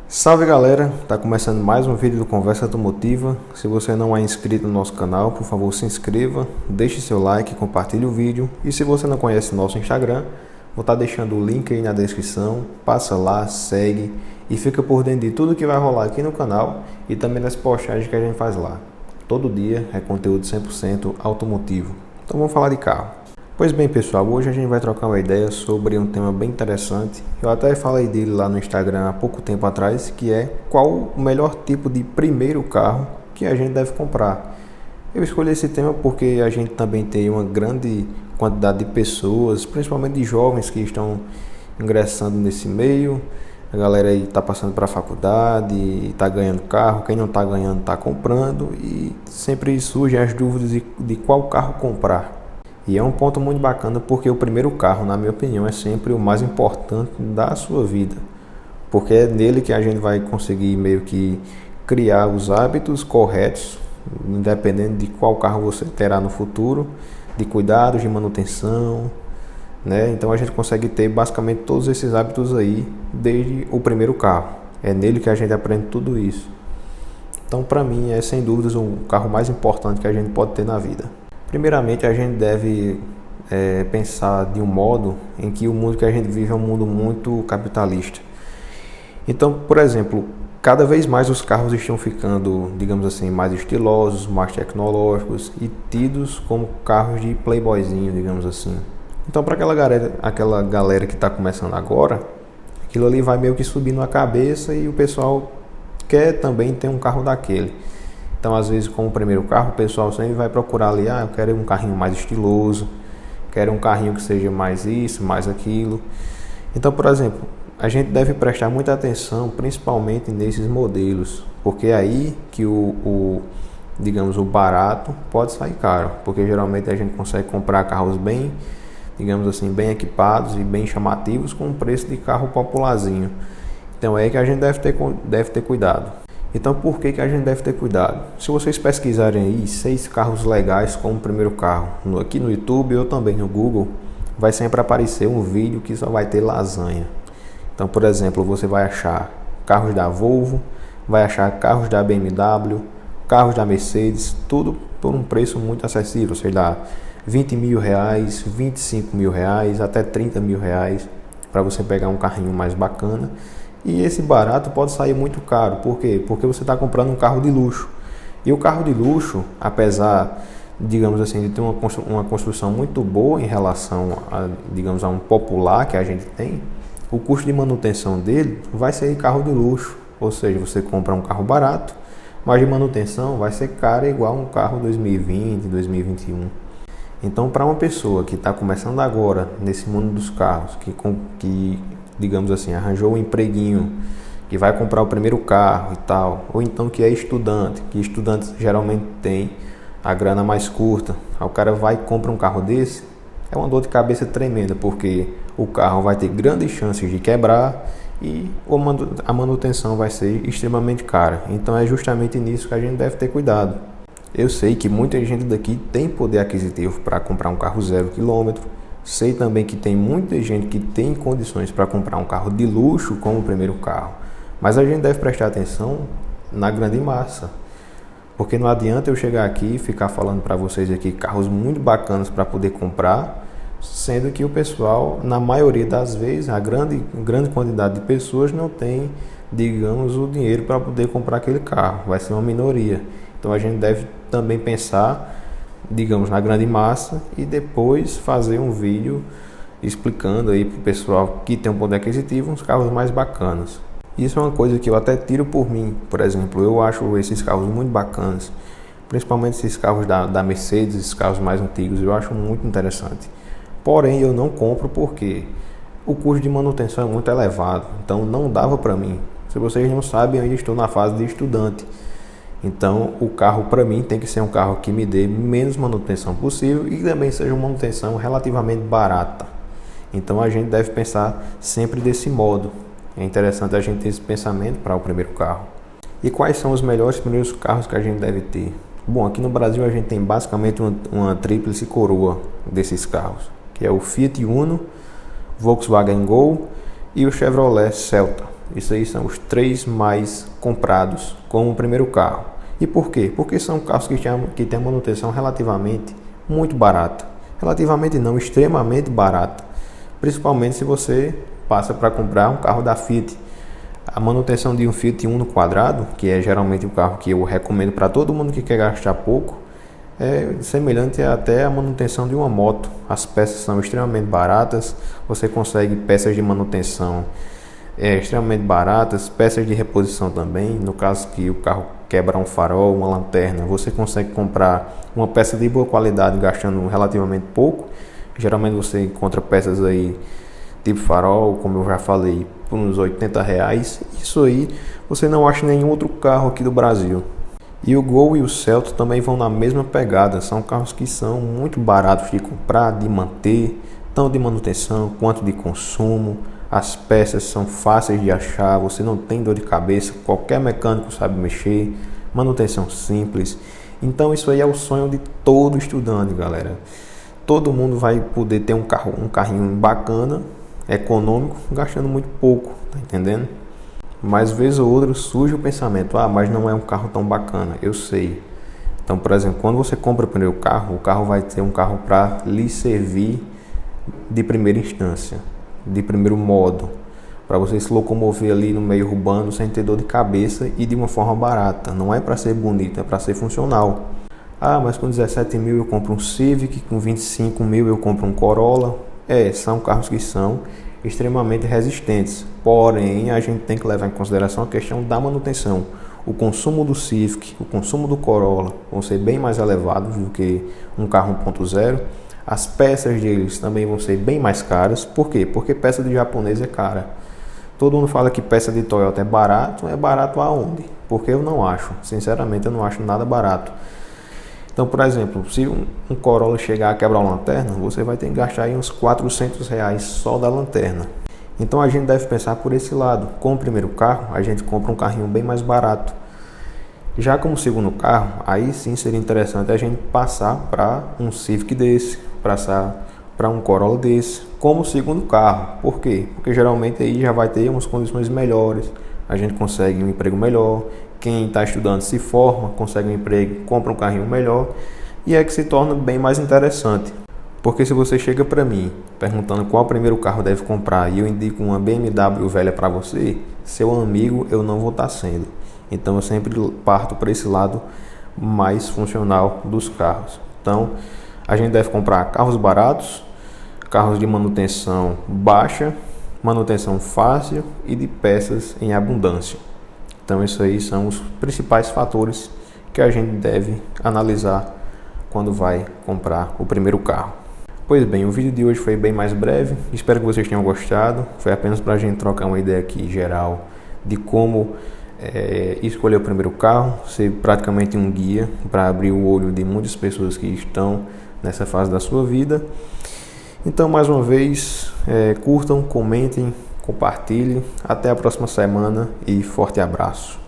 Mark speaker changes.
Speaker 1: Salve galera, tá começando mais um vídeo do Conversa Automotiva. Se você não é inscrito no nosso canal, por favor se inscreva, deixe seu like, compartilhe o vídeo. E se você não conhece nosso Instagram, vou estar deixando o link aí na descrição. Passa lá, segue e fica por dentro de tudo que vai rolar aqui no canal e também nas postagens que a gente faz lá. Todo dia é conteúdo 100% automotivo. Então vamos falar de carro. Pois bem pessoal, hoje a gente vai trocar uma ideia sobre um tema bem interessante. Eu até falei dele lá no Instagram há pouco tempo atrás, que é qual o melhor tipo de primeiro carro que a gente deve comprar. Eu escolhi esse tema porque a gente também tem uma grande quantidade de pessoas, principalmente de jovens que estão ingressando nesse meio. A galera aí está passando para a faculdade, está ganhando carro, quem não está ganhando está comprando e sempre surgem as dúvidas de qual carro comprar. E é um ponto muito bacana porque o primeiro carro, na minha opinião, é sempre o mais importante da sua vida. Porque é nele que a gente vai conseguir meio que criar os hábitos corretos, independente de qual carro você terá no futuro, de cuidados, de manutenção, né? Então a gente consegue ter basicamente todos esses hábitos aí desde o primeiro carro. É nele que a gente aprende tudo isso. Então para mim é sem dúvidas o carro mais importante que a gente pode ter na vida. Primeiramente, a gente deve pensar de um modo em que o mundo que a gente vive é um mundo muito capitalista. Então, por exemplo, cada vez mais os carros estão ficando, digamos assim, mais estilosos, mais tecnológicos e tidos como carros de playboyzinho, digamos assim. Então, para aquela galera que está começando agora, aquilo ali vai meio que subindo a cabeça e o pessoal quer também ter um carro daquele. Então, às vezes, como primeiro carro, o pessoal sempre vai procurar ali, eu quero um carrinho mais estiloso, quero um carrinho que seja mais isso, mais aquilo. Então, por exemplo, a gente deve prestar muita atenção, principalmente nesses modelos, porque é aí que digamos, o barato pode sair caro, porque geralmente a gente consegue comprar carros bem, digamos assim, bem equipados e bem chamativos com um preço de carro popularzinho. Então, é aí que a gente deve ter cuidado. Então, por que a gente deve ter cuidado? Se vocês pesquisarem aí 6 carros legais como primeiro carro, aqui no YouTube ou também no Google, vai sempre aparecer um vídeo que só vai ter lasanha. Então, por exemplo, você vai achar carros da Volvo, vai achar carros da BMW, carros da Mercedes, tudo por um preço muito acessível, sei lá, 20 mil reais, 25 mil reais, até 30 mil reais, para você pegar um carrinho mais bacana. E esse barato pode sair muito caro. Por quê? Porque você está comprando um carro de luxo. E o carro de luxo, apesar, digamos assim, de ter uma construção muito boa em relação a, digamos, a um popular que a gente tem, o custo de manutenção dele vai ser carro de luxo. Ou seja, você compra um carro barato, mas de manutenção vai ser caro igual um carro 2020, 2021. Então, para uma pessoa que está começando agora nesse mundo dos carros, que digamos assim, arranjou um empreguinho, que vai comprar o primeiro carro e tal, ou então que é estudante, que estudantes geralmente tem a grana mais curta, aí o cara vai e compra um carro desse, é uma dor de cabeça tremenda, porque o carro vai ter grandes chances de quebrar e a manutenção vai ser extremamente cara. Então é justamente nisso que a gente deve ter cuidado. Eu sei que muita gente daqui tem poder aquisitivo para comprar um carro 0 km. Sei também que tem muita gente que tem condições para comprar um carro de luxo como o primeiro carro. Mas a gente deve prestar atenção na grande massa. Porque não adianta eu chegar aqui e ficar falando para vocês aqui carros muito bacanas para poder comprar, sendo que o pessoal, na maioria das vezes, a grande quantidade de pessoas não tem, digamos, o dinheiro para poder comprar aquele carro. Vai ser uma minoria. Então a gente deve também pensar, digamos, na grande massa e depois fazer um vídeo explicando aí para o pessoal que tem um poder aquisitivo uns carros mais bacanas. Isso é uma coisa que eu até tiro por mim. Por exemplo, eu acho esses carros muito bacanas, principalmente esses carros da Mercedes, esses carros mais antigos, eu acho muito interessante. Porém, eu não compro porque o custo de manutenção é muito elevado, então não dava para mim. Se vocês não sabem, eu ainda estou na fase de estudante. Então, o carro para mim tem que ser um carro que me dê menos manutenção possível e também seja uma manutenção relativamente barata. Então, a gente deve pensar sempre desse modo. É interessante a gente ter esse pensamento para o primeiro carro. E quais são os melhores primeiros carros que a gente deve ter? Bom, aqui no Brasil a gente tem basicamente uma tríplice coroa desses carros, que é o Fiat Uno, Volkswagen Gol e o Chevrolet Celta. Isso aí são os 3 mais comprados como primeiro carro. E por quê? Porque são carros que têm manutenção relativamente muito barata. Relativamente não, extremamente barata. Principalmente se você passa para comprar um carro da Fiat. A manutenção de um Fiat Uno quadrado, que é geralmente o carro que eu recomendo para todo mundo que quer gastar pouco, é semelhante até a manutenção de uma moto. As peças são extremamente baratas, você consegue peças de manutenção extremamente baratas, peças de reposição também. No caso que o carro quebra um farol, uma lanterna, você consegue comprar uma peça de boa qualidade gastando relativamente pouco. Geralmente você encontra peças aí tipo farol, como eu já falei, por uns R$80. Isso aí você não acha em nenhum outro carro aqui do Brasil. E o Gol e o Celto também vão na mesma pegada. São carros que são muito baratos de comprar, de manter, tanto de manutenção quanto de consumo. As peças são fáceis de achar, você não tem dor de cabeça, qualquer mecânico sabe mexer, manutenção simples. Então isso aí é o sonho de todo estudante, galera. Todo mundo vai poder ter um carrinho bacana, econômico, gastando muito pouco, tá entendendo? Mas vez ou outra surge o pensamento, mas não é um carro tão bacana, eu sei. Então, por exemplo, quando você compra o primeiro carro, o carro vai ter um carro para lhe servir de primeira instância, de primeiro modo, para você se locomover ali no meio urbano sem ter dor de cabeça e de uma forma barata. Não é para ser bonito, é para ser funcional. Mas com 17 mil eu compro um Civic, com 25 mil eu compro um Corolla. São carros que são extremamente resistentes, porém a gente tem que levar em consideração a questão da manutenção. O consumo do Civic, o consumo do Corolla vão ser bem mais elevados do que um carro 1.0. As peças deles também vão ser bem mais caras. Por quê? Porque peça de japonês é cara. Todo mundo fala que peça de Toyota é barato aonde? Porque eu não acho, sinceramente eu não acho nada barato. Então, por exemplo, se um Corolla chegar a quebrar uma lanterna, você vai ter que gastar aí uns R$400 só da lanterna. Então a gente deve pensar por esse lado. Com o primeiro carro, a gente compra um carrinho bem mais barato. Já como segundo carro, aí sim seria interessante a gente passar para um Civic desse, passar para um Corolla desse, como segundo carro. Por quê? Porque geralmente aí já vai ter umas condições melhores, a gente consegue um emprego melhor. Quem está estudando se forma, consegue um emprego, compra um carrinho melhor, e é que se torna bem mais interessante. Porque se você chega para mim perguntando qual primeiro carro deve comprar e eu indico uma BMW velha para você, seu amigo eu não vou estar sendo. Então eu sempre parto para esse lado mais funcional dos carros. Então a gente deve comprar carros baratos, carros de manutenção baixa, manutenção fácil e de peças em abundância. Então isso aí são os principais fatores que a gente deve analisar quando vai comprar o primeiro carro. Pois bem, o vídeo de hoje foi bem mais breve, espero que vocês tenham gostado. Foi apenas para a gente trocar uma ideia aqui geral de como escolher o primeiro carro, ser praticamente um guia para abrir o olho de muitas pessoas que estão nessa fase da sua vida. Então, mais uma vez, curtam, comentem, compartilhem. Até a próxima semana e forte abraço.